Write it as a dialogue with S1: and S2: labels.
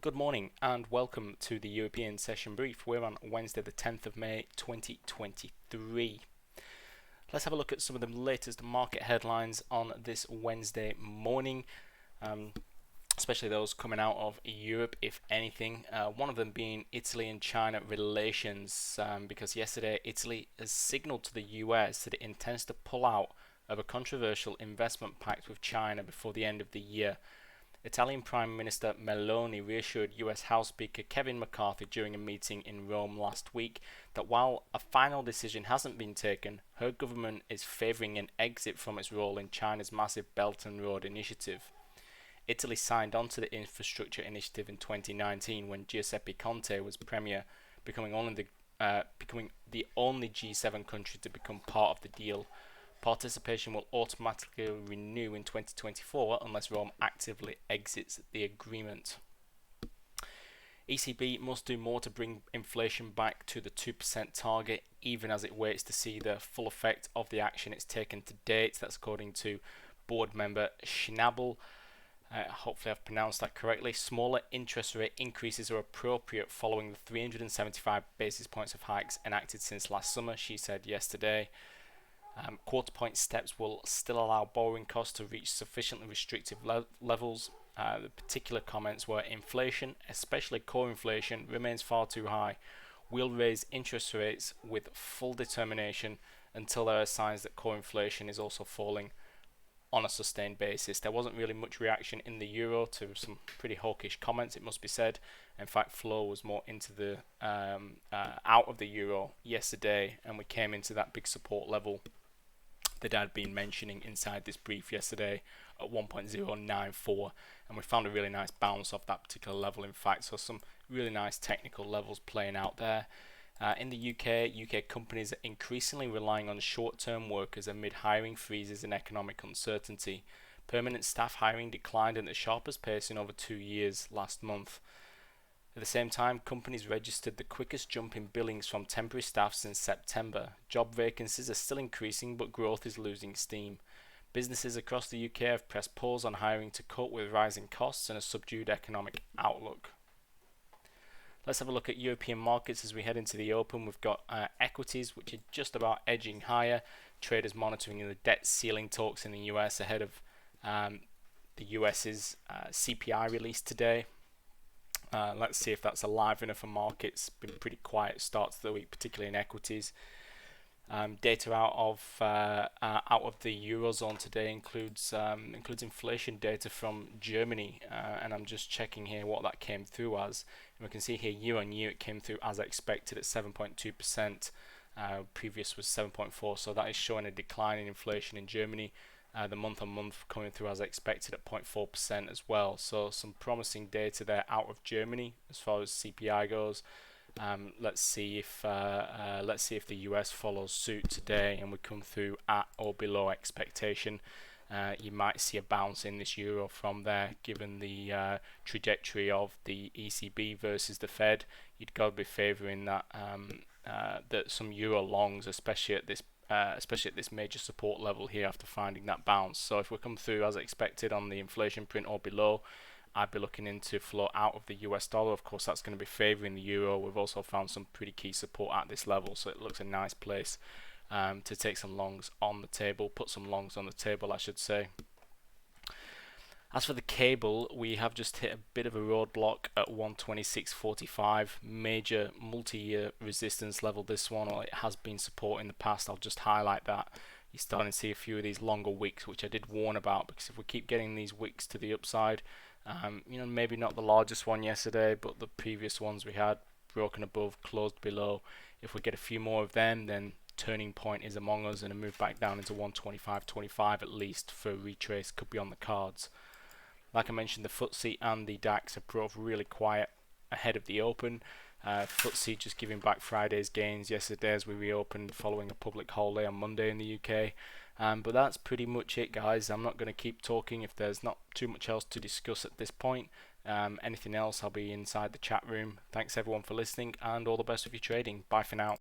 S1: Good morning and welcome to the European Session Brief. We're on Wednesday the 10th of May 2023. Let's have a look at some of the latest market headlines on this Wednesday morning, especially those coming out of Europe, if anything. One of them being Italy and China relations, because yesterday Italy has signalled to the US that it intends to pull out of a controversial investment pact with China before the end of the year. Italian Prime Minister Meloni reassured US House Speaker Kevin McCarthy during a meeting in Rome last week that while a final decision hasn't been taken, her government is favouring an exit from its role in China's massive Belt and Road Initiative. Italy signed on to the infrastructure initiative in 2019 when Giuseppe Conte was premier, becoming the only G7 country to become part of the deal. Participation will automatically renew in 2024 unless Rome actively exits the agreement. ECB must do more to bring inflation back to the 2% target, even as it waits to see the full effect of the action it's taken to date. That's according to board member Schnabel. Hopefully I've pronounced that correctly. Smaller interest rate increases are appropriate following the 375 basis points of hikes enacted since last summer, she said yesterday. Quarter point steps will still allow borrowing costs to reach sufficiently restrictive levels. The particular comments were inflation, especially core inflation, remains far too high. We'll raise interest rates with full determination until there are signs that core inflation is also falling on a sustained basis. There wasn't really much reaction in the euro to some pretty hawkish comments, it must be said. In fact, flow was more into the out of the euro yesterday, and we came into that big support level that I'd been mentioning inside this brief yesterday at 1.094, and we found a really nice bounce off that particular level, in fact, so some really nice technical levels playing out there. In the UK companies are increasingly relying on short-term workers amid hiring freezes and economic uncertainty. Permanent staff hiring declined at the sharpest pace in over 2 years last month. At the same time, companies registered the quickest jump in billings from temporary staff since September. Job vacancies are still increasing, but growth is losing steam. Businesses across the UK have pressed pause on hiring to cope with rising costs and a subdued economic outlook. Let's have a look at European markets as we head into the open. We've got equities, which are just about edging higher. Traders monitoring the debt ceiling talks in the US ahead of the US's CPI release today. Let's see if that's a livener for markets. Been pretty quiet start to the week, particularly in equities. Data out of the eurozone today includes inflation data from Germany, and I'm just checking here what that came through as. And we can see here year on year it came through as expected at 7.2%. Previous was 7.4%, so that is showing a decline in inflation in Germany. The month on month coming through as expected at 0.4% as well. So some promising data there out of Germany as far as CPI goes. Let's see if the US follows suit today and we come through at or below expectation. You might see a bounce in this euro from there, given the trajectory of the ECB versus the Fed. You'd got to be favouring that some euro longs, especially at this major support level here after finding that bounce. So if we come through as expected on the inflation print or below, I'd be looking into flow out of the US dollar. Of course, that's going to be favouring the euro. We've also found some pretty key support at this level, so it looks a nice place to take some longs on the table, put some longs on the table, I should say. As for the cable, we have just hit a bit of a roadblock at 126.45, major multi-year resistance level this one, or it has been support in the past. I'll just highlight that. You're starting to see a few of these longer wicks, which I did warn about, because if we keep getting these wicks to the upside, maybe not the largest one yesterday, but the previous ones we had, broken above, closed below. If we get a few more of them, then turning point is among us, and a move back down into 125.25 at least for a retrace could be on the cards. Like I mentioned, the FTSE and the DAX are both really quiet ahead of the open. FTSE just giving back Friday's gains yesterday as we reopened following a public holiday on Monday in the UK. But that's pretty much it, guys. I'm not going to keep talking if there's not too much else to discuss at this point. Anything else, I'll be inside the chat room. Thanks everyone for listening, and all the best with your trading. Bye for now.